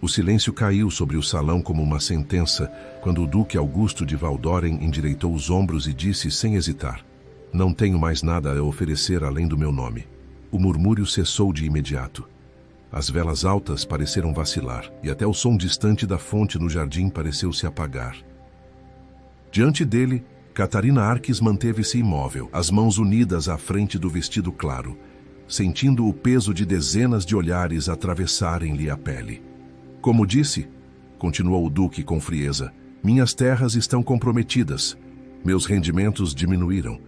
O silêncio caiu sobre o salão como uma sentença, quando o Duque Augusto de Valdoren endireitou os ombros e disse sem hesitar: "Não tenho mais nada a oferecer além do meu nome." O murmúrio cessou de imediato. As velas altas pareceram vacilar, e até o som distante da fonte no jardim pareceu se apagar. Diante dele, Catarina Arques manteve-se imóvel, as mãos unidas à frente do vestido claro, sentindo o peso de dezenas de olhares atravessarem-lhe a pele. "Como disse," continuou o Duque com frieza, "minhas terras estão comprometidas. Meus rendimentos diminuíram.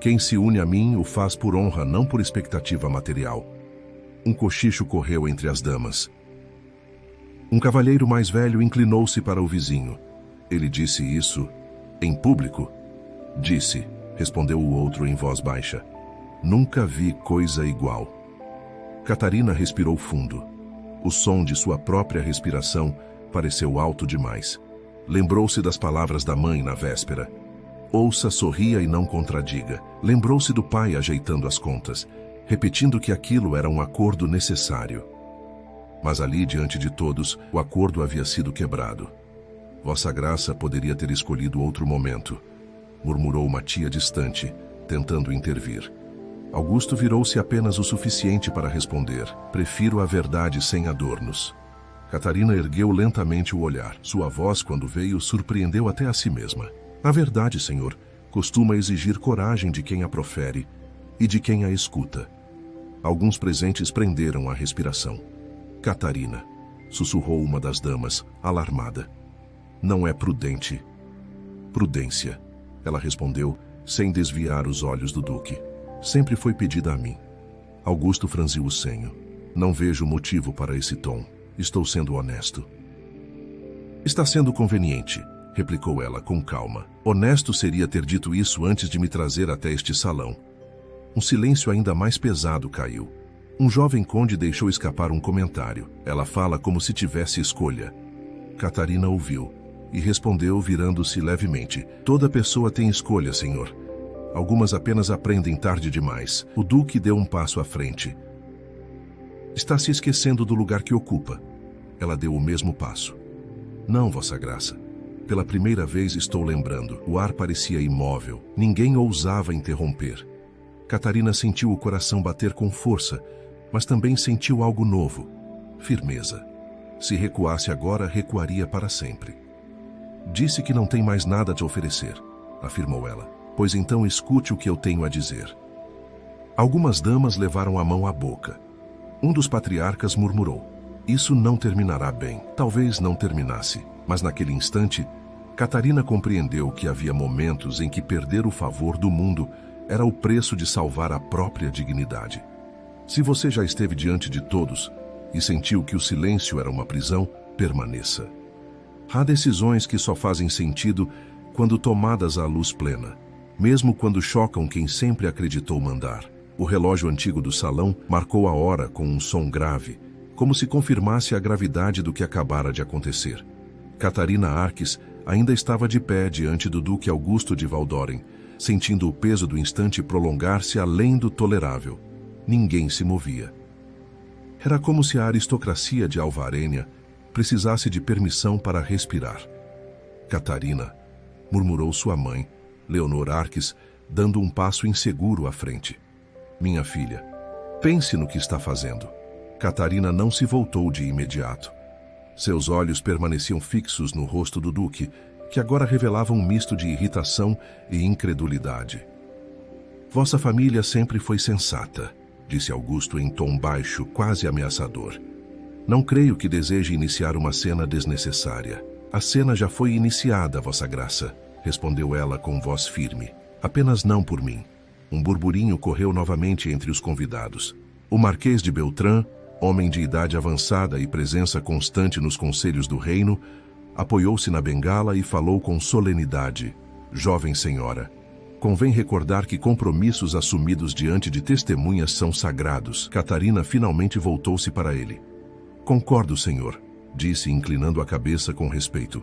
Quem se une a mim o faz por honra, não por expectativa material." Um cochicho correu entre as damas. Um cavalheiro mais velho inclinou-se para o vizinho. "Ele disse isso em público?" "Disse," respondeu o outro em voz baixa. "Nunca vi coisa igual." Catarina respirou fundo. O som de sua própria respiração pareceu alto demais. Lembrou-se das palavras da mãe na véspera. "Ouça, sorria e não contradiga." Lembrou-se do pai ajeitando as contas, repetindo que aquilo era um acordo necessário. Mas ali, diante de todos, o acordo havia sido quebrado. "Vossa Graça poderia ter escolhido outro momento," murmurou uma tia distante, tentando intervir. Augusto virou-se apenas o suficiente para responder: "Prefiro a verdade sem adornos." Catarina ergueu lentamente o olhar. Sua voz, quando veio, surpreendeu até a si mesma. "A verdade, senhor, costuma exigir coragem de quem a profere e de quem a escuta." Alguns presentes prenderam a respiração. "Catarina," sussurrou uma das damas, alarmada. "Não é prudente." "Prudência," ela respondeu, sem desviar os olhos do Duque. "Sempre foi pedida a mim." Augusto franziu o senho. "Não vejo motivo para esse tom. Estou sendo honesto." "Está sendo conveniente," replicou ela com calma. "Honesto seria ter dito isso antes de me trazer até este salão." Um silêncio ainda mais pesado caiu. Um jovem conde deixou escapar um comentário. "Ela fala como se tivesse escolha." Catarina ouviu e respondeu, virando-se levemente: "Toda pessoa tem escolha, senhor. Algumas apenas aprendem tarde demais." O Duque deu um passo à frente. "Está se esquecendo do lugar que ocupa." Ela deu o mesmo passo. "Não, Vossa Graça. Pela primeira vez estou lembrando." O ar parecia imóvel. Ninguém ousava interromper. Catarina sentiu o coração bater com força, mas também sentiu algo novo: firmeza. Se recuasse agora, recuaria para sempre. "Disse que não tem mais nada a te oferecer," afirmou ela. "Pois então escute o que eu tenho a dizer." Algumas damas levaram a mão à boca. Um dos patriarcas murmurou: "Isso não terminará bem." Talvez não terminasse, mas naquele instante, Catarina compreendeu que havia momentos em que perder o favor do mundo era o preço de salvar a própria dignidade. Se você já esteve diante de todos e sentiu que o silêncio era uma prisão, permaneça. Há decisões que só fazem sentido quando tomadas à luz plena, mesmo quando chocam quem sempre acreditou mandar. O relógio antigo do salão marcou a hora com um som grave, como se confirmasse a gravidade do que acabara de acontecer. Catarina Arques ainda estava de pé diante do Duque Augusto de Valdoren, sentindo o peso do instante prolongar-se além do tolerável. Ninguém se movia. Era como se a aristocracia de Alvarenia precisasse de permissão para respirar. "Catarina," murmurou sua mãe, Leonor Arques, dando um passo inseguro à frente. "Minha filha, pense no que está fazendo." Catarina não se voltou de imediato. Seus olhos permaneciam fixos no rosto do Duque, que agora revelava um misto de irritação e incredulidade. "Vossa família sempre foi sensata," disse Augusto em tom baixo, quase ameaçador. "Não creio que deseje iniciar uma cena desnecessária." "A cena já foi iniciada, Vossa Graça," respondeu ela com voz firme. "Apenas não por mim." Um burburinho correu novamente entre os convidados. O Marquês de Beltrán, homem de idade avançada e presença constante nos conselhos do reino, apoiou-se na bengala e falou com solenidade: "Jovem senhora, convém recordar que compromissos assumidos diante de testemunhas são sagrados." Catarina finalmente voltou-se para ele. "Concordo, senhor," disse, inclinando a cabeça com respeito.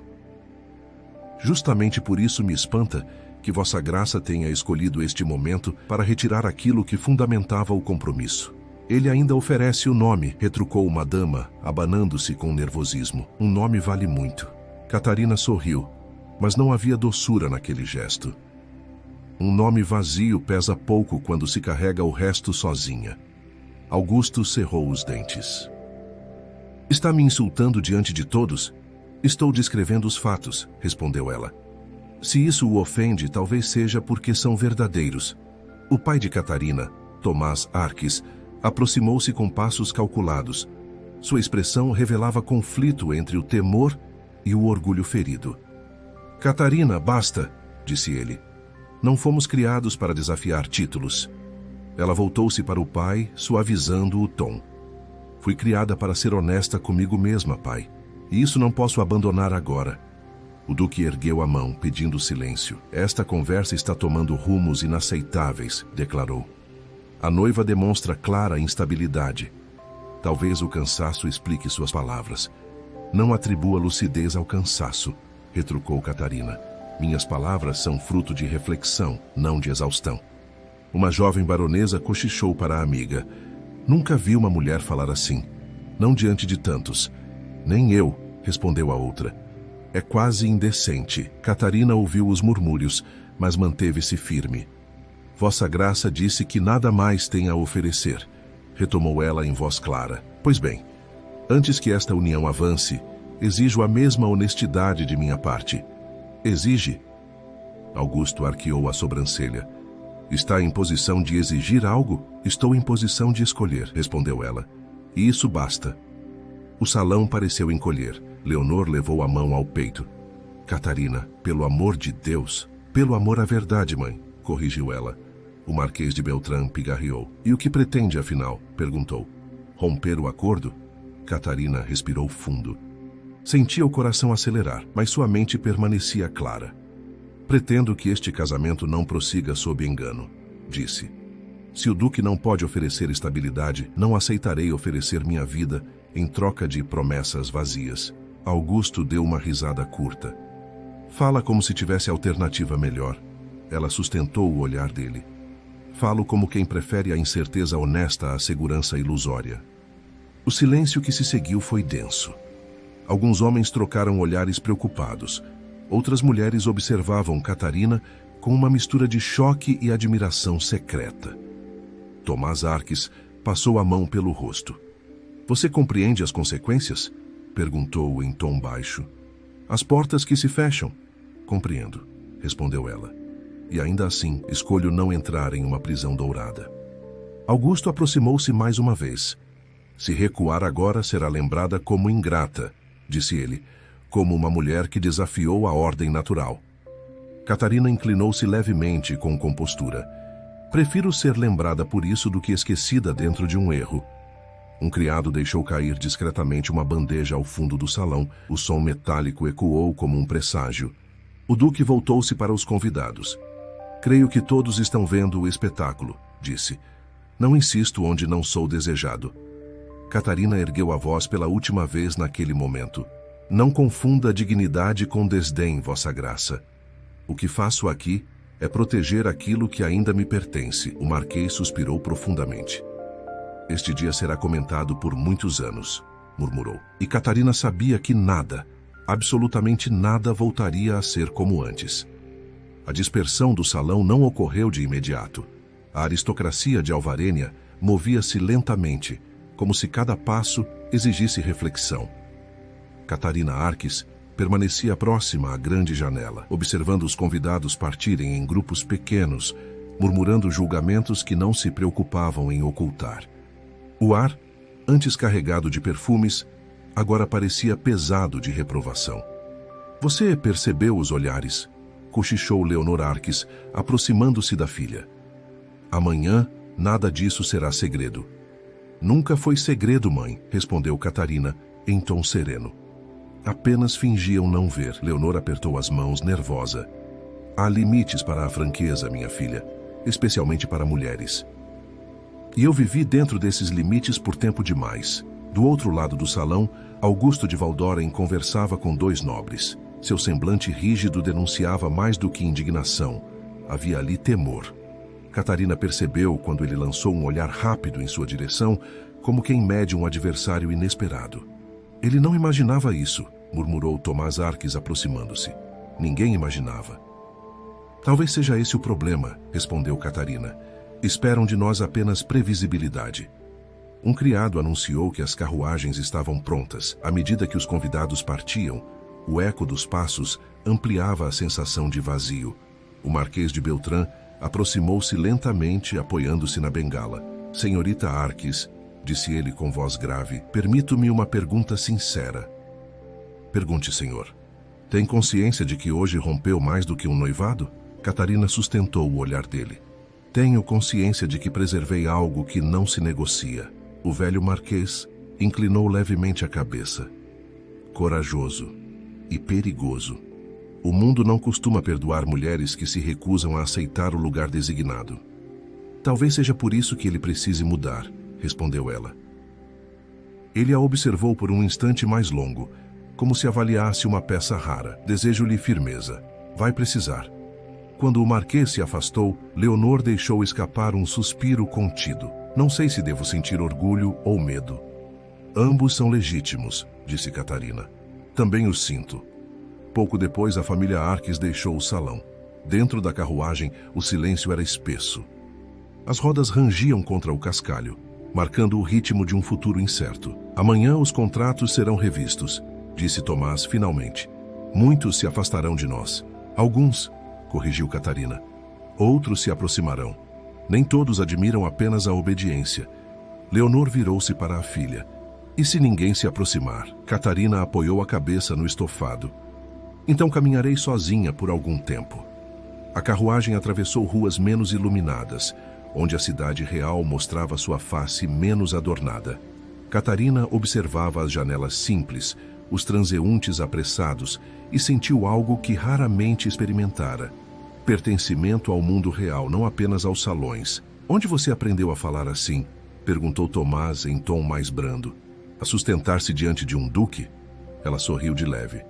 "Justamente por isso me espanta que Vossa Graça tenha escolhido este momento para retirar aquilo que fundamentava o compromisso." Ele ainda oferece o nome, retrucou uma dama, abanando-se com nervosismo. Um nome vale muito. Catarina sorriu, mas não havia doçura naquele gesto. Um nome vazio pesa pouco quando se carrega o resto sozinha. Augusto cerrou os dentes. Está me insultando diante de todos? Estou descrevendo os fatos, respondeu ela. Se isso o ofende, talvez seja porque são verdadeiros. O pai de Catarina, Tomás Arques, aproximou-se com passos calculados. Sua expressão revelava conflito entre o temor e o orgulho ferido. Catarina, basta, disse ele. Não fomos criados para desafiar títulos. Ela voltou-se para o pai, suavizando o tom. Fui criada para ser honesta comigo mesma, pai. E isso não posso abandonar agora. O duque ergueu a mão, pedindo silêncio. Esta conversa está tomando rumos inaceitáveis, declarou. A noiva demonstra clara instabilidade. Talvez o cansaço explique suas palavras. Não atribua lucidez ao cansaço, retrucou Catarina. Minhas palavras são fruto de reflexão, não de exaustão. Uma jovem baronesa cochichou para a amiga. Nunca vi uma mulher falar assim. Não diante de tantos. Nem eu, respondeu a outra. É quase indecente. Catarina ouviu os murmúrios, mas manteve-se firme. Vossa Graça disse que nada mais tem a oferecer, retomou ela em voz clara. Pois bem, antes que esta união avance, exijo a mesma honestidade de minha parte. Exige? Augusto arqueou a sobrancelha. Está em posição de exigir algo? Estou em posição de escolher, respondeu ela. E isso basta. O salão pareceu encolher. Leonor levou a mão ao peito. Catarina, pelo amor de Deus, pelo amor à verdade, mãe, corrigiu ela. O Marquês de Beltrán pigarreou. E o que pretende, afinal? Perguntou. Romper o acordo? Catarina respirou fundo. Sentia o coração acelerar, mas sua mente permanecia clara. Pretendo que este casamento não prossiga sob engano, disse. Se o duque não pode oferecer estabilidade, não aceitarei oferecer minha vida em troca de promessas vazias. Augusto deu uma risada curta. Fala como se tivesse alternativa melhor. Ela sustentou o olhar dele. Falo como quem prefere a incerteza honesta à segurança ilusória. O silêncio que se seguiu foi denso. Alguns homens trocaram olhares preocupados. Outras mulheres observavam Catarina com uma mistura de choque e admiração secreta. Tomás Arques passou a mão pelo rosto. Você compreende as consequências? Perguntou em tom baixo. As portas que se fecham. Compreendo, respondeu ela. E ainda assim, escolho não entrar em uma prisão dourada. Augusto aproximou-se mais uma vez. Se recuar agora, será lembrada como ingrata, disse ele, como uma mulher que desafiou a ordem natural. Catarina inclinou-se levemente com compostura. Prefiro ser lembrada por isso do que esquecida dentro de um erro. Um criado deixou cair discretamente uma bandeja ao fundo do salão. O som metálico ecoou como um presságio. O duque voltou-se para os convidados. Creio que todos estão vendo o espetáculo, disse. Não insisto onde não sou desejado. Catarina ergueu a voz pela última vez naquele momento. Não confunda dignidade com desdém, Vossa Graça. O que faço aqui é proteger aquilo que ainda me pertence. O Marquês suspirou profundamente. Este dia será comentado por muitos anos, murmurou. E Catarina sabia que nada, absolutamente nada, voltaria a ser como antes. A dispersão do salão não ocorreu de imediato. A aristocracia de Alvarênia movia-se lentamente, como se cada passo exigisse reflexão. Catarina Arques permanecia próxima à grande janela, observando os convidados partirem em grupos pequenos, murmurando julgamentos que não se preocupavam em ocultar. O ar, antes carregado de perfumes, agora parecia pesado de reprovação. Você percebeu os olhares? Cochichou Leonor Arques, aproximando-se da filha. Amanhã, nada disso será segredo. Nunca foi segredo, mãe, respondeu Catarina, em tom sereno. Apenas fingiam não ver. Leonor apertou as mãos, nervosa. Há limites para a franqueza, minha filha, especialmente para mulheres. E eu vivi dentro desses limites por tempo demais. Do outro lado do salão, Augusto de Valdoren conversava com dois nobres. Seu semblante rígido denunciava mais do que indignação. Havia ali temor. Catarina percebeu quando ele lançou um olhar rápido em sua direção, como quem mede um adversário inesperado. Ele não imaginava isso, murmurou Tomás Arques aproximando-se. Ninguém imaginava. Talvez seja esse o problema, respondeu Catarina. Esperam de nós apenas previsibilidade. Um criado anunciou que as carruagens estavam prontas. À medida que os convidados partiam, o eco dos passos ampliava a sensação de vazio. O Marquês de Beltrán aproximou-se lentamente, apoiando-se na bengala. Senhorita Arques, disse ele com voz grave, permito-me uma pergunta sincera. Pergunte, senhor. Tem consciência de que hoje rompeu mais do que um noivado? Catarina sustentou o olhar dele. Tenho consciência de que preservei algo que não se negocia. O velho marquês inclinou levemente a cabeça. Corajoso e perigoso. O mundo não costuma perdoar mulheres que se recusam a aceitar o lugar designado. Talvez seja por isso que ele precise mudar, respondeu ela. Ele a observou por um instante mais longo, como se avaliasse uma peça rara. Desejo-lhe firmeza. Vai precisar. Quando o marquês se afastou, Leonor deixou escapar um suspiro contido. Não sei se devo sentir orgulho ou medo. Ambos são legítimos, disse Catarina. Também os sinto. Pouco depois, a família Arques deixou o salão. Dentro da carruagem, o silêncio era espesso. As rodas rangiam contra o cascalho, marcando o ritmo de um futuro incerto. Amanhã os contratos serão revistos, disse Tomás finalmente. Muitos se afastarão de nós. Alguns, corrigiu Catarina. Outros se aproximarão. Nem todos admiram apenas a obediência. Leonor virou-se para a filha. E se ninguém se aproximar? Catarina apoiou a cabeça no estofado. Então caminharei sozinha por algum tempo. A carruagem atravessou ruas menos iluminadas, onde a cidade real mostrava sua face menos adornada. Catarina observava as janelas simples, os transeuntes apressados, e sentiu algo que raramente experimentara. Pertencimento ao mundo real, não apenas aos salões. Onde você aprendeu a falar assim? Perguntou Tomás em tom mais brando. A sustentar-se diante de um duque? Ela sorriu de leve.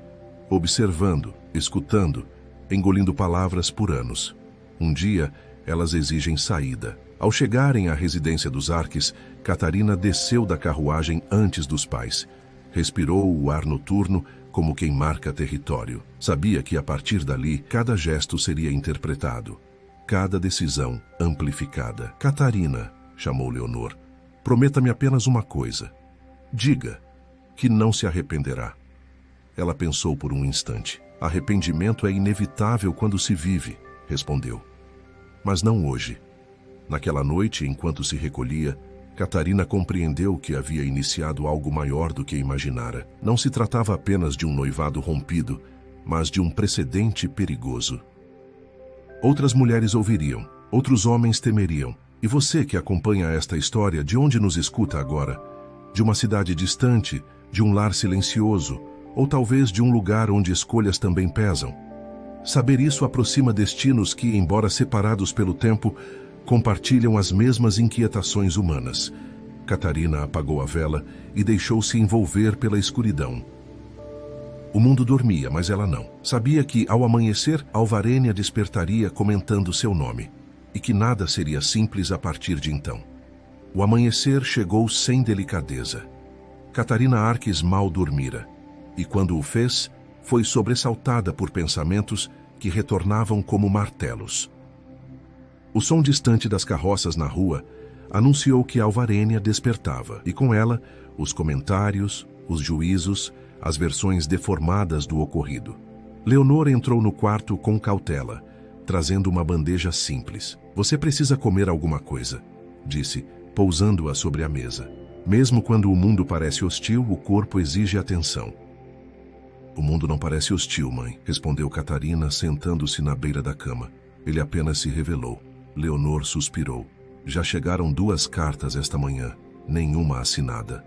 Observando, escutando, engolindo palavras por anos. Um dia, elas exigem saída. Ao chegarem à residência dos Arques, Catarina desceu da carruagem antes dos pais. Respirou o ar noturno como quem marca território. Sabia que, a partir dali, cada gesto seria interpretado. Cada decisão amplificada. Catarina, chamou Leonor, prometa-me apenas uma coisa. Diga que não se arrependerá. Ela pensou por um instante. Arrependimento é inevitável quando se vive, respondeu. Mas não hoje. Naquela noite, enquanto se recolhia, Catarina compreendeu que havia iniciado algo maior do que imaginara. Não se tratava apenas de um noivado rompido, mas de um precedente perigoso. Outras mulheres ouviriam, outros homens temeriam. E você que acompanha esta história, de onde nos escuta agora? De uma cidade distante, de um lar silencioso, ou talvez de um lugar onde escolhas também pesam. Saber isso aproxima destinos que, embora separados pelo tempo, compartilham as mesmas inquietações humanas. Catarina apagou a vela e deixou-se envolver pela escuridão. O mundo dormia, mas ela não. Sabia que, ao amanhecer, Alvarênia despertaria comentando seu nome, e que nada seria simples a partir de então. O amanhecer chegou sem delicadeza. Catarina Arques mal dormira. E quando o fez, foi sobressaltada por pensamentos que retornavam como martelos. O som distante das carroças na rua anunciou que Alvarênia despertava, e com ela, os comentários, os juízos, as versões deformadas do ocorrido. Leonor entrou no quarto com cautela, trazendo uma bandeja simples. Você precisa comer alguma coisa, disse, pousando-a sobre a mesa. Mesmo quando o mundo parece hostil, o corpo exige atenção. O mundo não parece hostil, mãe, respondeu Catarina, sentando-se na beira da cama. Ele apenas se revelou. Leonor suspirou. Já chegaram 2 cartas esta manhã, nenhuma assinada.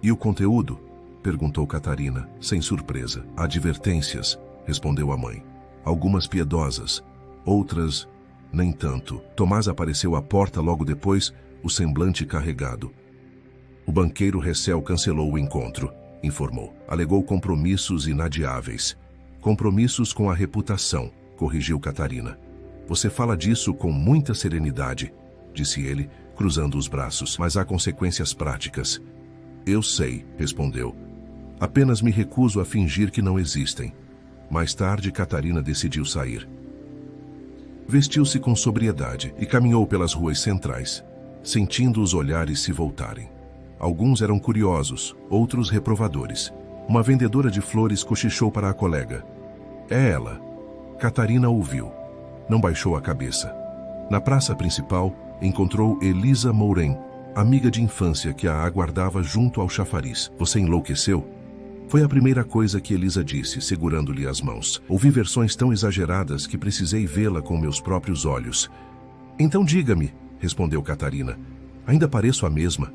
E o conteúdo? Perguntou Catarina, sem surpresa. Advertências, respondeu a mãe. Algumas piedosas, outras nem tanto. Tomás apareceu à porta logo depois, o semblante carregado. O banqueiro Recel cancelou o encontro, informou. Alegou compromissos inadiáveis. Compromissos com a reputação, corrigiu Catarina. Você fala disso com muita serenidade, disse ele, cruzando os braços, mas há consequências práticas. Eu sei, respondeu. Apenas me recuso a fingir que não existem. Mais tarde, Catarina decidiu sair. Vestiu-se com sobriedade e caminhou pelas ruas centrais, sentindo os olhares se voltarem. Alguns eram curiosos, outros reprovadores. Uma vendedora de flores cochichou para a colega. É ela. Catarina ouviu. Não baixou a cabeça. Na praça principal, encontrou Elisa Mourem, amiga de infância que a aguardava junto ao chafariz. Você enlouqueceu? Foi a primeira coisa que Elisa disse, segurando-lhe as mãos. Ouvi versões tão exageradas que precisei vê-la com meus próprios olhos. Então diga-me, respondeu Catarina. Ainda pareço a mesma.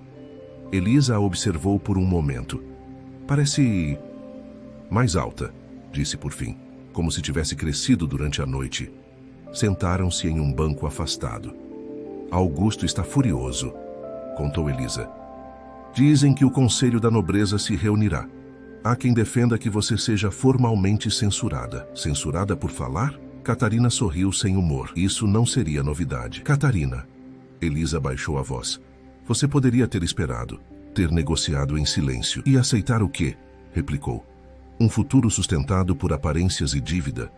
Elisa a observou por um momento. Parece mais alta, disse por fim, como se tivesse crescido durante a noite. Sentaram-se em um banco afastado. Augusto está furioso, contou Elisa. Dizem que o Conselho da Nobreza se reunirá. Há quem defenda que você seja formalmente censurada. Censurada por falar? Catarina sorriu sem humor. Isso não seria novidade. Catarina, Elisa baixou a voz. Você poderia ter esperado, ter negociado em silêncio. E aceitar o quê? Replicou. Um futuro sustentado por aparências e dívida.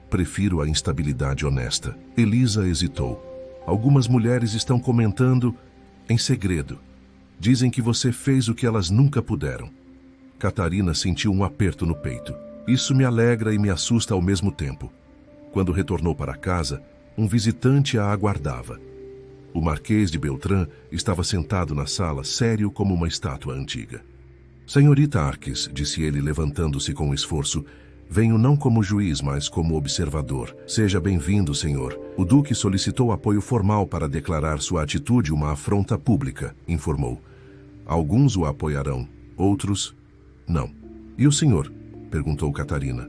Prefiro a instabilidade honesta. Elisa hesitou. Algumas mulheres estão comentando em segredo. Dizem que você fez o que elas nunca puderam. Catarina sentiu um aperto no peito. Isso me alegra e me assusta ao mesmo tempo. Quando retornou para casa, um visitante a aguardava. O Marquês de Beltrán estava sentado na sala, sério como uma estátua antiga. Senhorita Arques, disse ele levantando-se com esforço, venho não como juiz, mas como observador. Seja bem-vindo, senhor. O duque solicitou apoio formal para declarar sua atitude uma afronta pública, informou. Alguns o apoiarão, outros não. E o senhor? Perguntou Catarina.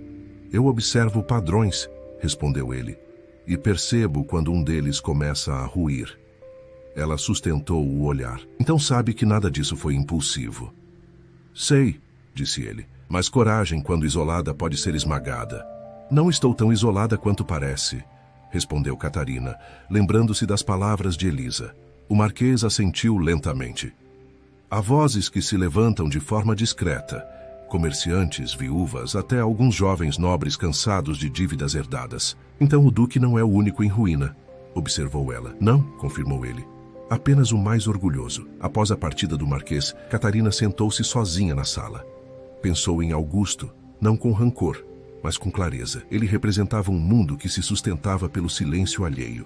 Eu observo padrões, respondeu ele, e percebo quando um deles começa a ruir. Ela sustentou o olhar. Então sabe que nada disso foi impulsivo. Sei, disse ele, mas coragem, quando isolada, pode ser esmagada. Não estou tão isolada quanto parece, respondeu Catarina, lembrando-se das palavras de Elisa. O Marquês assentiu lentamente. Há vozes que se levantam de forma discreta, comerciantes, viúvas, até alguns jovens nobres cansados de dívidas herdadas. Então o duque não é o único em ruína, observou ela. Não, confirmou ele. Apenas o mais orgulhoso. Após a partida do Marquês, Catarina sentou-se sozinha na sala. Pensou em Augusto, não com rancor, mas com clareza. Ele representava um mundo que se sustentava pelo silêncio alheio.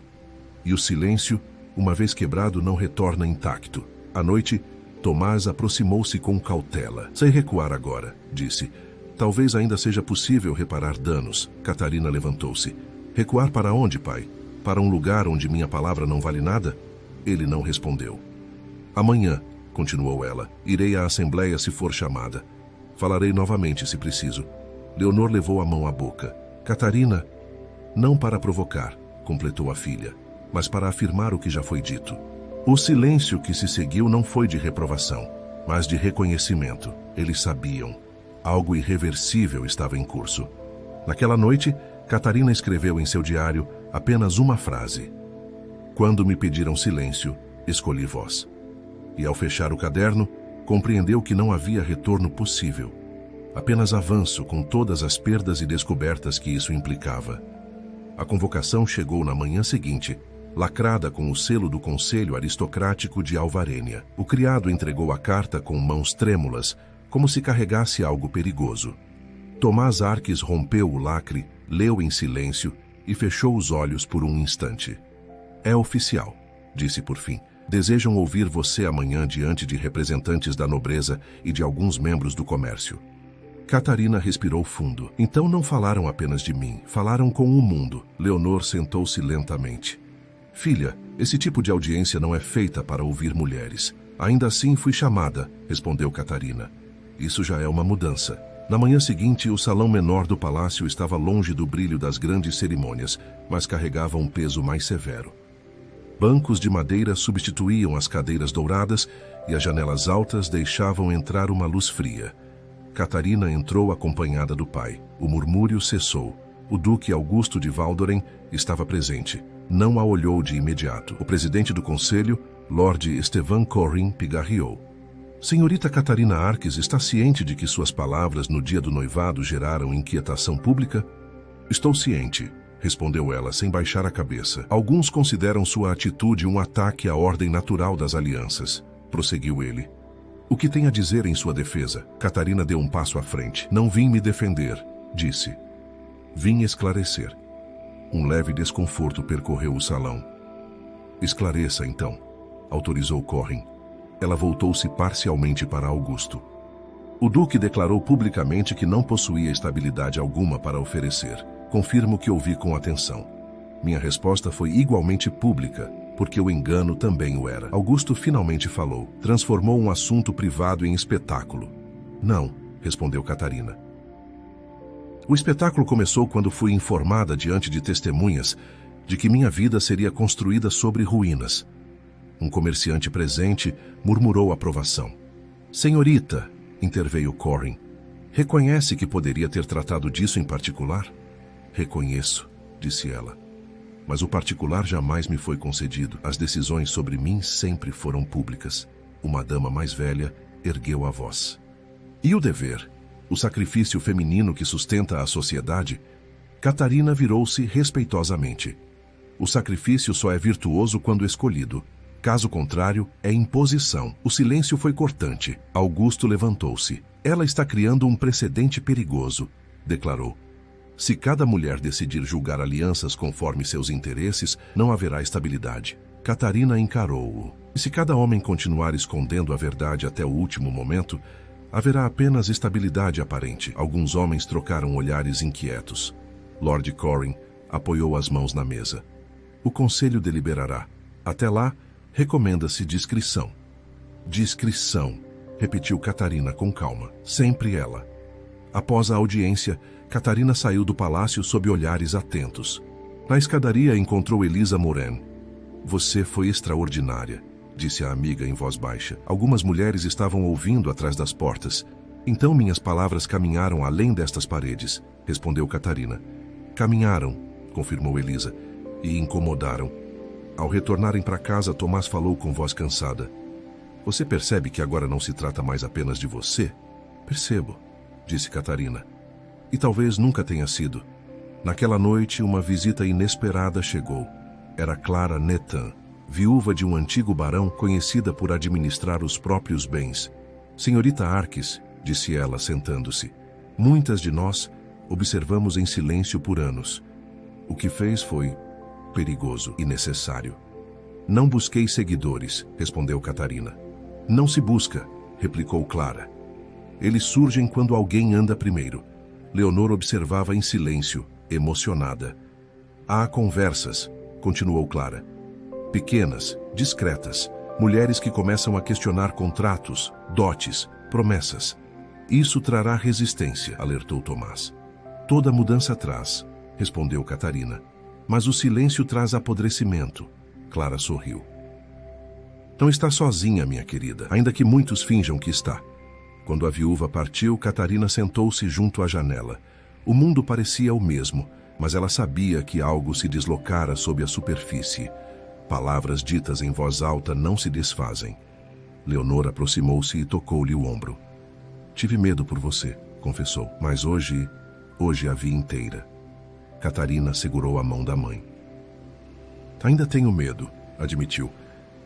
E o silêncio, uma vez quebrado, não retorna intacto. À noite, Tomás aproximou-se com cautela. Sem recuar agora, disse. Talvez ainda seja possível reparar danos. Catarina levantou-se. Recuar para onde, pai? Para um lugar onde minha palavra não vale nada? Ele não respondeu. Amanhã, continuou ela, irei à Assembleia se for chamada. Falarei novamente se preciso. Leonor levou a mão à boca. Catarina, não para provocar, completou a filha, mas para afirmar o que já foi dito. O silêncio que se seguiu não foi de reprovação, mas de reconhecimento. Eles sabiam. Algo irreversível estava em curso. Naquela noite, Catarina escreveu em seu diário apenas uma frase. Quando me pediram silêncio, escolhi voz. E ao fechar o caderno, compreendeu que não havia retorno possível. Apenas avanço com todas as perdas e descobertas que isso implicava. A convocação chegou na manhã seguinte, lacrada com o selo do Conselho Aristocrático de Alvarênia. O criado entregou a carta com mãos trêmulas, como se carregasse algo perigoso. Tomás Arques rompeu o lacre, leu em silêncio e fechou os olhos por um instante. É oficial, disse por fim. Desejam ouvir você amanhã diante de representantes da nobreza e de alguns membros do comércio. Catarina respirou fundo. Então não falaram apenas de mim, falaram com o mundo. Leonor sentou-se lentamente. Filha, esse tipo de audiência não é feita para ouvir mulheres. Ainda assim fui chamada, respondeu Catarina. Isso já é uma mudança. Na manhã seguinte, o salão menor do palácio estava longe do brilho das grandes cerimônias, mas carregava um peso mais severo. Bancos de madeira substituíam as cadeiras douradas e as janelas altas deixavam entrar uma luz fria. Catarina entrou acompanhada do pai. O murmúrio cessou. O duque Augusto de Waldoren estava presente. não a olhou de imediato. O presidente do conselho, Lord Estevan Corrin, pigarreou. Senhorita Catarina Arques está ciente de que suas palavras no dia do noivado geraram inquietação pública? Estou ciente, respondeu ela sem baixar a cabeça. Alguns consideram sua atitude um ataque à ordem natural das alianças, prosseguiu ele. O que tem a dizer em sua defesa? Catarina deu um passo à frente. Não vim me defender, disse. Vim esclarecer. Um leve desconforto percorreu o salão. Esclareça, então, autorizou Corrin. Ela voltou-se parcialmente para Augusto. O duque declarou publicamente que não possuía estabilidade alguma para oferecer. Confirmo que ouvi com atenção. Minha resposta foi igualmente pública, porque o engano também o era. Augusto finalmente falou. Transformou um assunto privado em espetáculo. Não, respondeu Catarina. O espetáculo começou quando fui informada diante de testemunhas de que minha vida seria construída sobre ruínas. Um comerciante presente murmurou aprovação. Senhorita, interveio Corrin, reconhece que poderia ter tratado disso em particular? Reconheço, disse ela. Mas o particular jamais me foi concedido. As decisões sobre mim sempre foram públicas. Uma dama mais velha ergueu a voz. E o dever? O sacrifício feminino que sustenta a sociedade? Catarina virou-se respeitosamente. O sacrifício só é virtuoso quando escolhido. Caso contrário, é imposição. O silêncio foi cortante. Augusto levantou-se. Ela está criando um precedente perigoso, declarou. Se cada mulher decidir julgar alianças conforme seus interesses, não haverá estabilidade. Catarina encarou-o. E se cada homem continuar escondendo a verdade até o último momento, haverá apenas estabilidade aparente. Alguns homens trocaram olhares inquietos. Lord Corrin apoiou as mãos na mesa. O conselho deliberará. Até lá, recomenda-se discrição. Discrição, repetiu Catarina com calma. Sempre ela. Após a audiência, Catarina saiu do palácio sob olhares atentos. Na escadaria encontrou Elisa Morin. Você foi extraordinária, disse a amiga em voz baixa. Algumas mulheres estavam ouvindo atrás das portas. Então minhas palavras caminharam além destas paredes, respondeu Catarina. Caminharam, confirmou Elisa, e incomodaram. Ao retornarem para casa, Tomás falou com voz cansada. Você percebe que agora não se trata mais apenas de você? Percebo, disse Catarina. E talvez nunca tenha sido. Naquela noite, uma visita inesperada chegou. Era Clara Netan, viúva de um antigo barão conhecida por administrar os próprios bens. Senhorita Arques, disse ela, sentando-se, muitas de nós observamos em silêncio por anos. O que fez foi perigoso e necessário. Não busquei seguidores, respondeu Catarina. Não se busca, replicou Clara. Eles surgem quando alguém anda primeiro. Leonor observava em silêncio, emocionada. Há conversas, continuou Clara. Pequenas, discretas, mulheres que começam a questionar contratos, dotes, promessas. Isso trará resistência, alertou Tomás. Toda mudança traz, respondeu Catarina. Mas o silêncio traz apodrecimento. Clara sorriu. Não está sozinha, minha querida, ainda que muitos finjam que está. Quando a viúva partiu, Catarina sentou-se junto à janela. O mundo parecia o mesmo, mas ela sabia que algo se deslocara sob a superfície. Palavras ditas em voz alta não se desfazem. Leonor aproximou-se e tocou-lhe o ombro. Tive medo por você, confessou, mas hoje a vi inteira. Catarina segurou a mão da mãe. Ainda tenho medo, admitiu.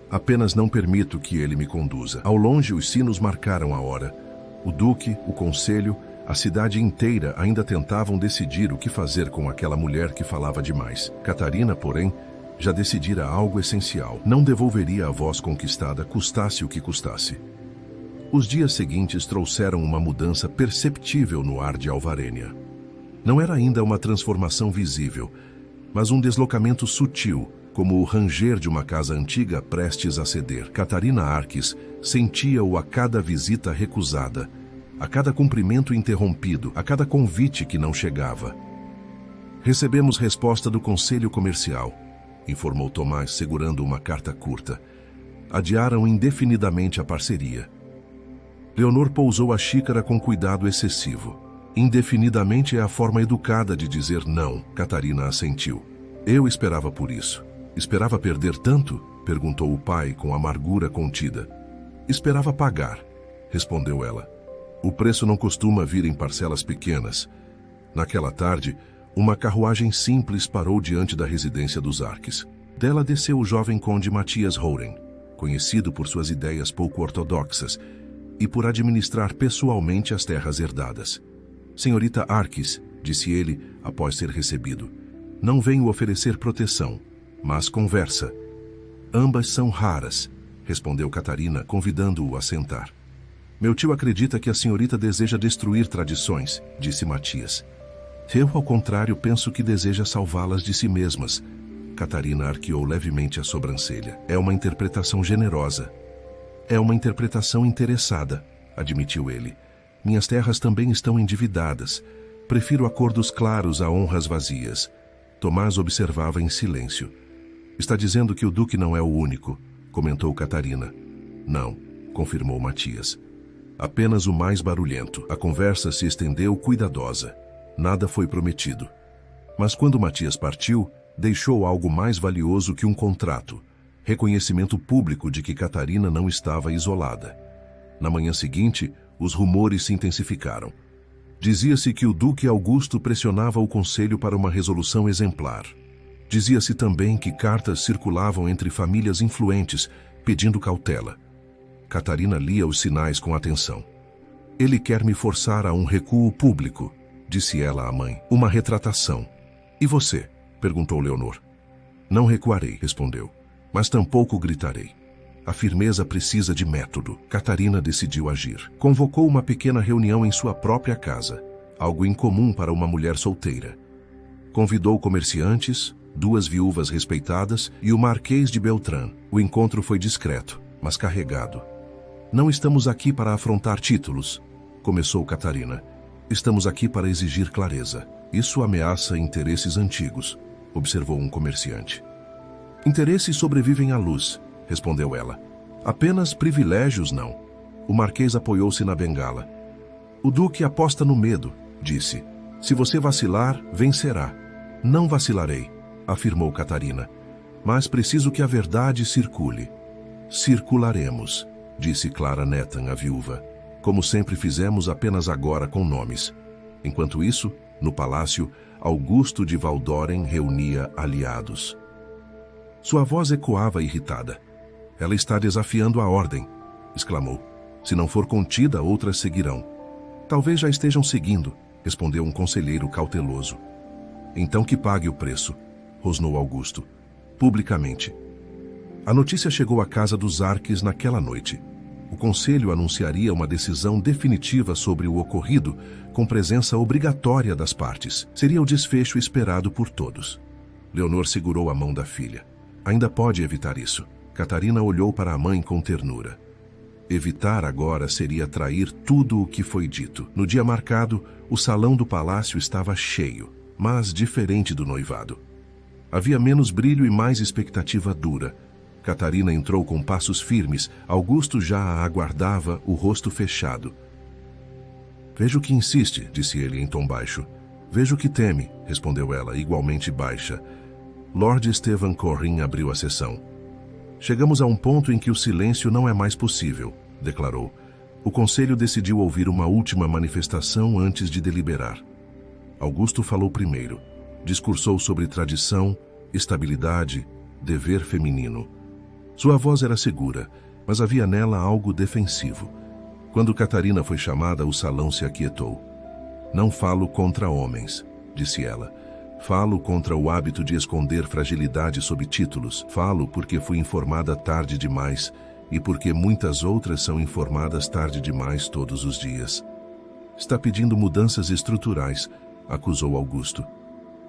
Apenas não permito que ele me conduza. Ao longe, os sinos marcaram a hora. O duque, o conselho, a cidade inteira ainda tentavam decidir o que fazer com aquela mulher que falava demais. Catarina, porém, já decidira algo essencial. Não devolveria a voz conquistada, custasse o que custasse. Os dias seguintes trouxeram uma mudança perceptível no ar de Alvarênia. Não era ainda uma transformação visível, mas um deslocamento sutil, como o ranger de uma casa antiga prestes a ceder. Catarina Arques sentia-o a cada visita recusada, a cada cumprimento interrompido, a cada convite que não chegava. Recebemos resposta do Conselho Comercial, informou Tomás, segurando uma carta curta. Adiaram indefinidamente a parceria. Leonor pousou a xícara com cuidado excessivo. Indefinidamente é a forma educada de dizer não, Catarina assentiu. Eu esperava por isso. Esperava perder tanto? Perguntou o pai com amargura contida. Esperava pagar, respondeu ela. O preço não costuma vir em parcelas pequenas. Naquela tarde, uma carruagem simples parou diante da residência dos Arques. Dela desceu o jovem conde Matias Horen, conhecido por suas ideias pouco ortodoxas e por administrar pessoalmente as terras herdadas. Senhorita Arques, disse ele após ser recebido, não venho oferecer proteção, mas conversa. Ambas são raras, respondeu Catarina, convidando-o a sentar. Meu tio acredita que a senhorita deseja destruir tradições, disse Matias. Eu, ao contrário, penso que deseja salvá-las de si mesmas. Catarina arqueou levemente a sobrancelha. É uma interpretação generosa. É uma interpretação interessada, admitiu ele. Minhas terras também estão endividadas. Prefiro acordos claros a honras vazias. Tomás observava em silêncio. Está dizendo que o duque não é o único, comentou Catarina. Não, confirmou Matias. Apenas o mais barulhento. A conversa se estendeu cuidadosa. Nada foi prometido. Mas quando Matias partiu, deixou algo mais valioso que um contrato. Reconhecimento público de que Catarina não estava isolada. Na manhã seguinte, os rumores se intensificaram. Dizia-se que o duque Augusto pressionava o conselho para uma resolução exemplar. Dizia-se também que cartas circulavam entre famílias influentes, pedindo cautela. Catarina lia os sinais com atenção. Ele quer me forçar a um recuo público, disse ela à mãe. Uma retratação. E você? Perguntou Leonor. Não recuarei, respondeu. Mas tampouco gritarei. A firmeza precisa de método. Catarina decidiu agir. Convocou uma pequena reunião em sua própria casa, algo incomum para uma mulher solteira. Convidou comerciantes, 2 viúvas respeitadas e o Marquês de Beltrán. O encontro foi discreto, mas carregado. Não estamos aqui para afrontar títulos, começou Catarina. Estamos aqui para exigir clareza. Isso ameaça interesses antigos, observou um comerciante. Interesses sobrevivem à luz, respondeu ela. Apenas privilégios não. O Marquês apoiou-se na bengala. O Duque aposta no medo, disse. Se você vacilar, vencerá. Não vacilarei, afirmou Catarina. Mas preciso que a verdade circule. Circularemos, disse Clara Nettan, a viúva. Como sempre fizemos, apenas agora com nomes. Enquanto isso, no palácio, Augusto de Valdoren reunia aliados. Sua voz ecoava irritada. Ela está desafiando a ordem, exclamou. Se não for contida, outras seguirão. Talvez já estejam seguindo, respondeu um conselheiro cauteloso. Então que pague o preço, rosnou Augusto, publicamente. A notícia chegou à casa dos Arques naquela noite. O conselho anunciaria uma decisão definitiva sobre o ocorrido, com presença obrigatória das partes. Seria o desfecho esperado por todos. Leonor segurou a mão da filha. Ainda pode evitar isso. Catarina olhou para a mãe com ternura. Evitar agora seria trair tudo o que foi dito. No dia marcado, o salão do palácio estava cheio, mas diferente do noivado. Havia menos brilho e mais expectativa dura. Catarina entrou com passos firmes. Augusto já a aguardava, o rosto fechado. Vejo que insiste, disse ele em tom baixo. Vejo que teme, respondeu ela, igualmente baixa. Lord Stephen Corrin abriu a sessão. Chegamos a um ponto em que o silêncio não é mais possível, declarou. O conselho decidiu ouvir uma última manifestação antes de deliberar. Augusto falou primeiro. Discursou sobre tradição, estabilidade, dever feminino. Sua voz era segura, mas havia nela algo defensivo. Quando Catarina foi chamada, o salão se aquietou. Não falo contra homens, disse ela. Falo contra o hábito de esconder fragilidade sob títulos. Falo porque fui informada tarde demais e porque muitas outras são informadas tarde demais todos os dias. Está pedindo mudanças estruturais, acusou Augusto.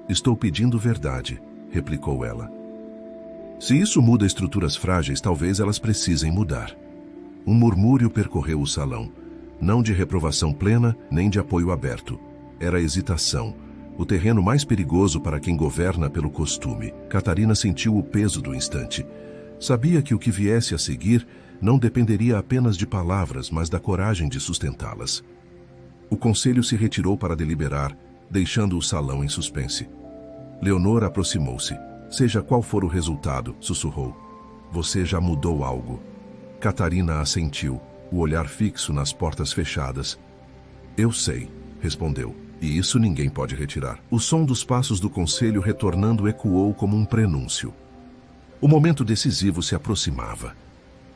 Estou pedindo verdade, replicou ela. Se isso muda estruturas frágeis, talvez elas precisem mudar. Um murmúrio percorreu o salão, não de reprovação plena, nem de apoio aberto. Era hesitação, o terreno mais perigoso para quem governa pelo costume. Catarina sentiu o peso do instante. Sabia que o que viesse a seguir não dependeria apenas de palavras, mas da coragem de sustentá-las. O conselho se retirou para deliberar, deixando o salão em suspense. Leonor aproximou-se. Seja qual for o resultado, sussurrou. Você já mudou algo. Catarina assentiu, o olhar fixo nas portas fechadas. Eu sei, respondeu, e isso ninguém pode retirar. O som dos passos do conselho retornando ecoou como um prenúncio. O momento decisivo se aproximava.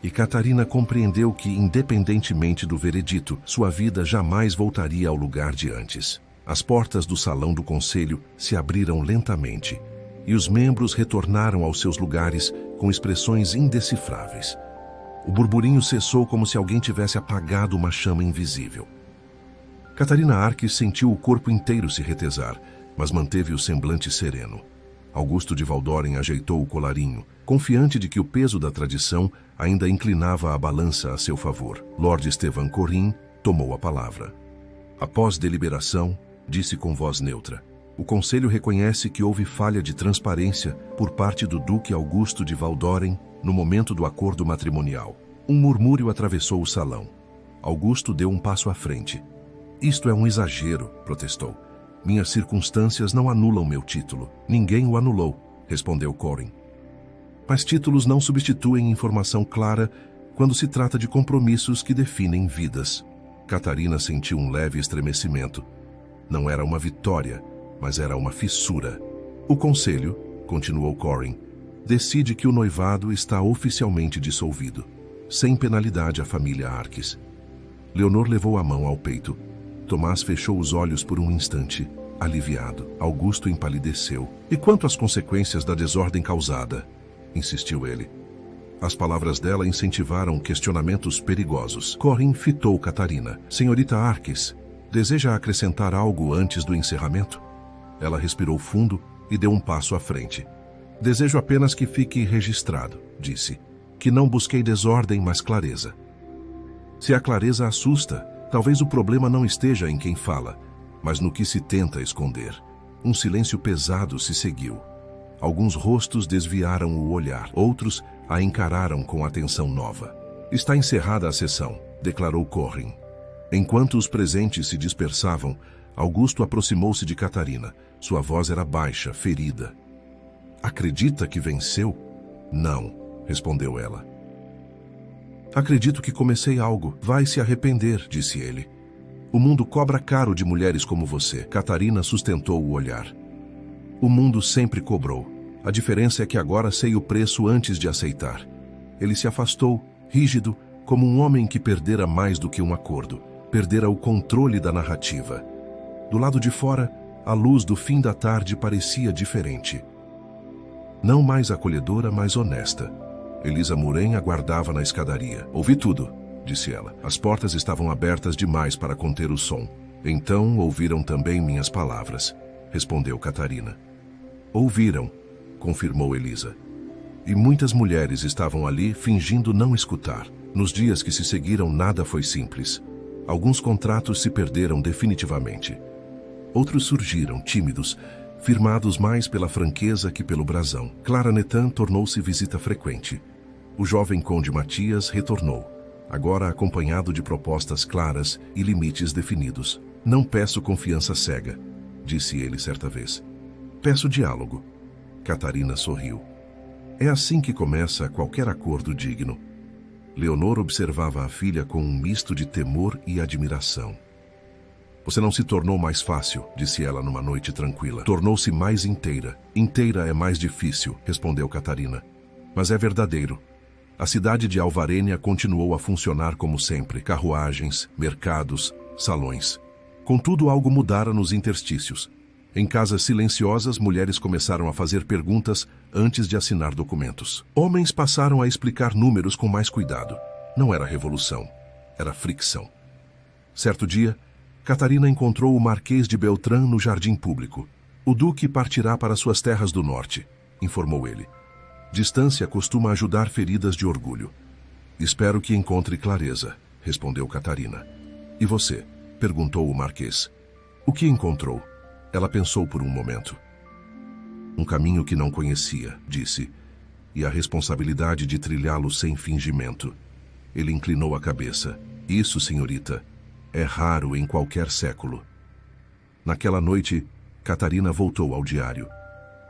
E Catarina compreendeu que, independentemente do veredito, sua vida jamais voltaria ao lugar de antes. As portas do salão do conselho se abriram lentamente, e os membros retornaram aos seus lugares com expressões indecifráveis. O burburinho cessou como se alguém tivesse apagado uma chama invisível. Catarina Arques sentiu o corpo inteiro se retesar, mas manteve o semblante sereno. Augusto de Valdoren ajeitou o colarinho, confiante de que o peso da tradição ainda inclinava a balança a seu favor. Lord Estevan Corrin tomou a palavra. Após deliberação, disse com voz neutra: o Conselho reconhece que houve falha de transparência por parte do Duque Augusto de Valdoren no momento do acordo matrimonial. Um murmúrio atravessou o salão. Augusto deu um passo à frente. Isto é um exagero, protestou. Minhas circunstâncias não anulam meu título. Ninguém o anulou, respondeu Corrin. Mas títulos não substituem informação clara quando se trata de compromissos que definem vidas. Catarina sentiu um leve estremecimento. Não era uma vitória, mas era uma fissura. O Conselho, continuou Corrin, decide que o noivado está oficialmente dissolvido, sem penalidade à família Arques. Leonor levou a mão ao peito. Tomás fechou os olhos por um instante, aliviado. Augusto empalideceu. E quanto às consequências da desordem causada? Insistiu ele. As palavras dela incentivaram questionamentos perigosos. Corrin fitou Catarina. Senhorita Arques, deseja acrescentar algo antes do encerramento? Ela respirou fundo e deu um passo à frente. Desejo apenas que fique registrado, disse, que não busquei desordem, mas clareza. Se a clareza assusta, talvez o problema não esteja em quem fala, mas no que se tenta esconder. Um silêncio pesado se seguiu. Alguns rostos desviaram o olhar, outros a encararam com atenção nova. Está encerrada a sessão, declarou Corrin. Enquanto os presentes se dispersavam, Augusto aproximou-se de Catarina. Sua voz era baixa, ferida. Acredita que venceu? Não, respondeu ela. Acredito que comecei algo. Vai se arrepender, disse ele. O mundo cobra caro de mulheres como você. Catarina sustentou o olhar. O mundo sempre cobrou. A diferença é que agora sei o preço antes de aceitar. Ele se afastou, rígido, como um homem que perdera mais do que um acordo. Perdera o controle da narrativa. Do lado de fora, a luz do fim da tarde parecia diferente. Não mais acolhedora, mas honesta. Elisa Muren aguardava na escadaria. Ouvi tudo, disse ela. As portas estavam abertas demais para conter o som. Então ouviram também minhas palavras, respondeu Catarina. Ouviram, confirmou Elisa. E muitas mulheres estavam ali fingindo não escutar. Nos dias que se seguiram, nada foi simples. Alguns contratos se perderam definitivamente. Outros surgiram, tímidos, firmados mais pela franqueza que pelo brasão. Clara Netan tornou-se visita frequente. O jovem conde Matias retornou, agora acompanhado de propostas claras e limites definidos. Não peço confiança cega, disse ele certa vez. Peço diálogo. Catarina sorriu. É assim que começa qualquer acordo digno. Leonor observava a filha com um misto de temor e admiração. Você não se tornou mais fácil, disse ela numa noite tranquila. Tornou-se mais inteira. Inteira é mais difícil, respondeu Catarina. Mas é verdadeiro. A cidade de Alvarênia continuou a funcionar como sempre. Carruagens, mercados, salões. Contudo, algo mudara nos interstícios. Em casas silenciosas, mulheres começaram a fazer perguntas antes de assinar documentos. Homens passaram a explicar números com mais cuidado. Não era revolução, era fricção. Certo dia, Catarina encontrou o Marquês de Beltrán no jardim público. O duque partirá para suas terras do norte, informou ele. Distância costuma ajudar feridas de orgulho. Espero que encontre clareza, respondeu Catarina. E você? Perguntou o Marquês. O que encontrou? Ela pensou por um momento. Um caminho que não conhecia, disse, e a responsabilidade de trilhá-lo sem fingimento. Ele inclinou a cabeça. Isso, senhorita, é raro em qualquer século. Naquela noite, Catarina voltou ao diário.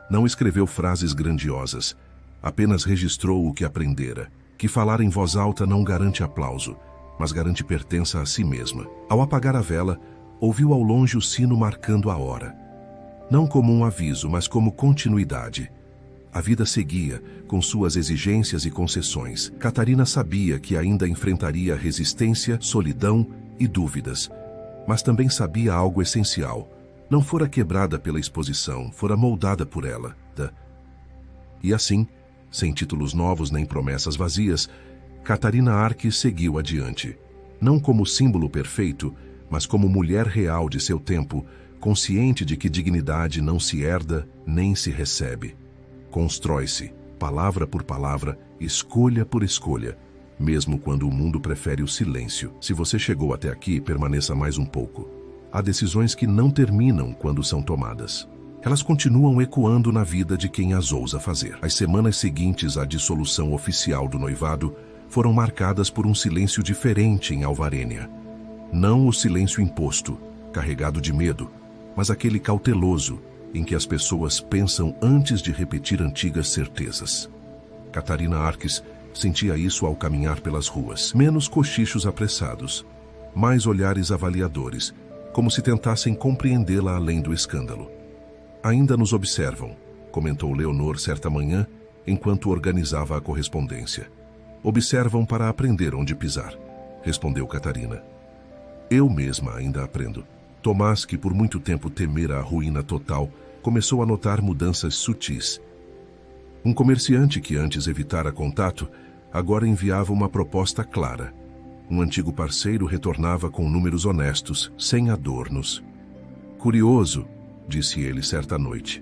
Não escreveu frases grandiosas, apenas registrou o que aprendera, que falar em voz alta não garante aplauso, mas garante pertença a si mesma. Ao apagar a vela, ouviu ao longe o sino marcando a hora. Não como um aviso, mas como continuidade. A vida seguia, com suas exigências e concessões. Catarina sabia que ainda enfrentaria resistência, solidão e dúvidas, mas também sabia algo essencial. Não fora quebrada pela exposição, fora moldada por ela. E assim, sem títulos novos nem promessas vazias, Catarina Arques seguiu adiante. Não como símbolo perfeito, mas como mulher real de seu tempo, consciente de que dignidade não se herda nem se recebe. Constrói-se, palavra por palavra, escolha por escolha, mesmo quando o mundo prefere o silêncio. Se você chegou até aqui, permaneça mais um pouco. Há decisões que não terminam quando são tomadas. Elas continuam ecoando na vida de quem as ousa fazer. As semanas seguintes à dissolução oficial do noivado foram marcadas por um silêncio diferente em Alvarênia. Não o silêncio imposto, carregado de medo, mas aquele cauteloso, em que as pessoas pensam antes de repetir antigas certezas. Catarina Arques sentia isso ao caminhar pelas ruas. Menos cochichos apressados, mais olhares avaliadores, como se tentassem compreendê-la além do escândalo. Ainda nos observam, comentou Leonor certa manhã, enquanto organizava a correspondência. Observam para aprender onde pisar, respondeu Catarina. Eu mesma ainda aprendo. Tomás, que por muito tempo temera a ruína total, começou a notar mudanças sutis. Um comerciante que antes evitara contato, agora enviava uma proposta clara. Um antigo parceiro retornava com números honestos, sem adornos. Curioso, disse ele certa noite.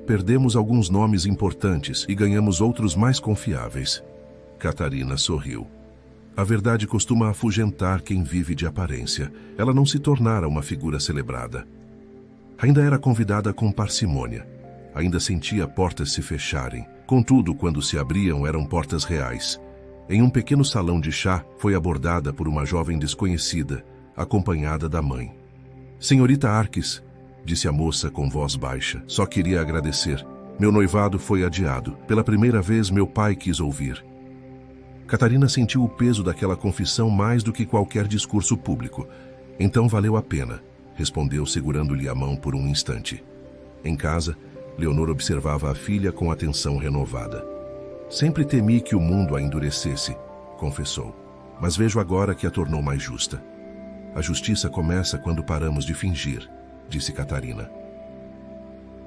Perdemos alguns nomes importantes e ganhamos outros mais confiáveis. Catarina sorriu. A verdade costuma afugentar quem vive de aparência. Ela não se tornara uma figura celebrada. Ainda era convidada com parcimônia. Ainda sentia portas se fecharem. Contudo, quando se abriam, eram portas reais. Em um pequeno salão de chá, foi abordada por uma jovem desconhecida, acompanhada da mãe. Senhorita Arques, disse a moça com voz baixa, só queria agradecer. Meu noivado foi adiado. Pela primeira vez, meu pai quis ouvir. Catarina sentiu o peso daquela confissão mais do que qualquer discurso público. Então valeu a pena, respondeu segurando-lhe a mão por um instante. Em casa, Leonor observava a filha com atenção renovada. Sempre temi que o mundo a endurecesse, confessou, mas vejo agora que a tornou mais justa. A justiça começa quando paramos de fingir, disse Catarina.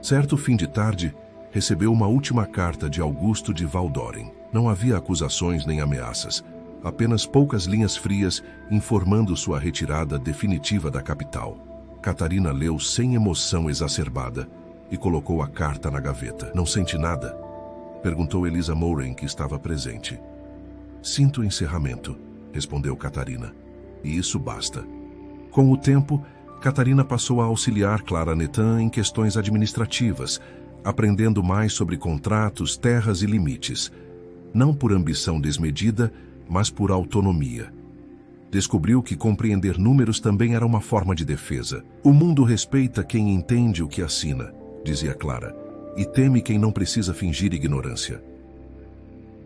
Certo fim de tarde, recebeu uma última carta de Augusto de Valdoren. Não havia acusações nem ameaças, apenas poucas linhas frias informando sua retirada definitiva da capital. Catarina leu sem emoção exacerbada e colocou a carta na gaveta. Não sente nada? Perguntou Elisa Moren, que estava presente. Sinto o encerramento, respondeu Catarina. E isso basta. Com o tempo, Catarina passou a auxiliar Clara Netan em questões administrativas, aprendendo mais sobre contratos, terras e limites. Não por ambição desmedida, mas por autonomia. Descobriu que compreender números também era uma forma de defesa. O mundo respeita quem entende o que assina, dizia Clara, e teme quem não precisa fingir ignorância.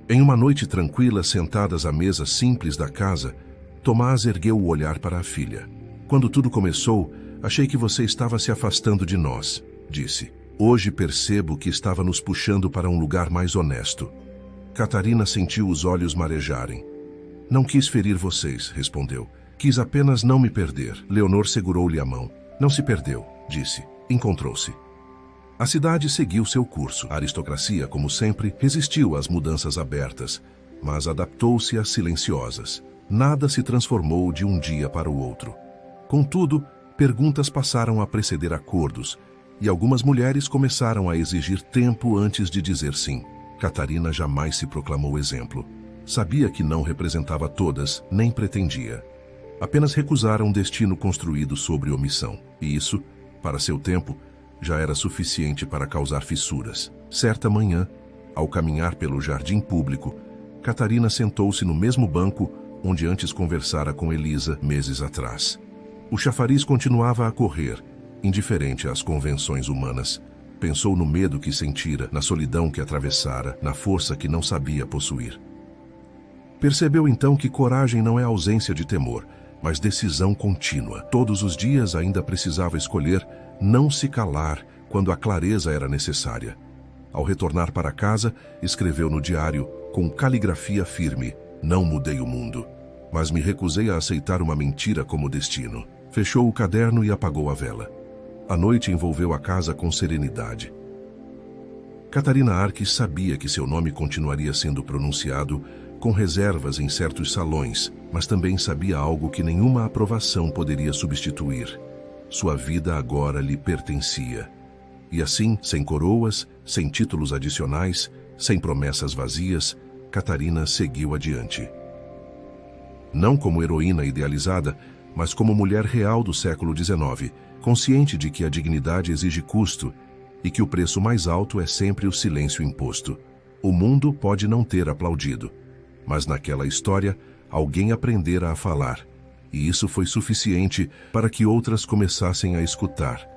Em uma noite tranquila, sentadas à mesa simples da casa, Tomás ergueu o olhar para a filha. Quando tudo começou, achei que você estava se afastando de nós, disse. Hoje percebo que estava nos puxando para um lugar mais honesto. Catarina sentiu os olhos marejarem. Não quis ferir vocês, respondeu. Quis apenas não me perder. Leonor segurou-lhe a mão. Não se perdeu, disse. Encontrou-se. A cidade seguiu seu curso. A aristocracia, como sempre, resistiu às mudanças abertas, mas adaptou-se às silenciosas. Nada se transformou de um dia para o outro. Contudo, perguntas passaram a preceder acordos, e algumas mulheres começaram a exigir tempo antes de dizer sim. Catarina jamais se proclamou exemplo. Sabia que não representava todas, nem pretendia. Apenas recusara um destino construído sobre omissão. E isso, para seu tempo, já era suficiente para causar fissuras. Certa manhã, ao caminhar pelo jardim público, Catarina sentou-se no mesmo banco onde antes conversara com Elisa meses atrás. O chafariz continuava a correr, indiferente às convenções humanas. Pensou no medo que sentira, na solidão que atravessara, na força que não sabia possuir. Percebeu então que coragem não é ausência de temor, mas decisão contínua. Todos os dias ainda precisava escolher não se calar quando a clareza era necessária. Ao retornar para casa, escreveu no diário, com caligrafia firme: não mudei o mundo, mas me recusei a aceitar uma mentira como destino. Fechou o caderno e apagou a vela. A noite envolveu a casa com serenidade. Catarina Arques sabia que seu nome continuaria sendo pronunciado com reservas em certos salões, mas também sabia algo que nenhuma aprovação poderia substituir. Sua vida agora lhe pertencia. E assim, sem coroas, sem títulos adicionais, sem promessas vazias, Catarina seguiu adiante. Não como heroína idealizada, mas como mulher real do século XIX, consciente de que a dignidade exige custo e que o preço mais alto é sempre o silêncio imposto. O mundo pode não ter aplaudido, mas naquela história alguém aprendera a falar, e isso foi suficiente para que outras começassem a escutar.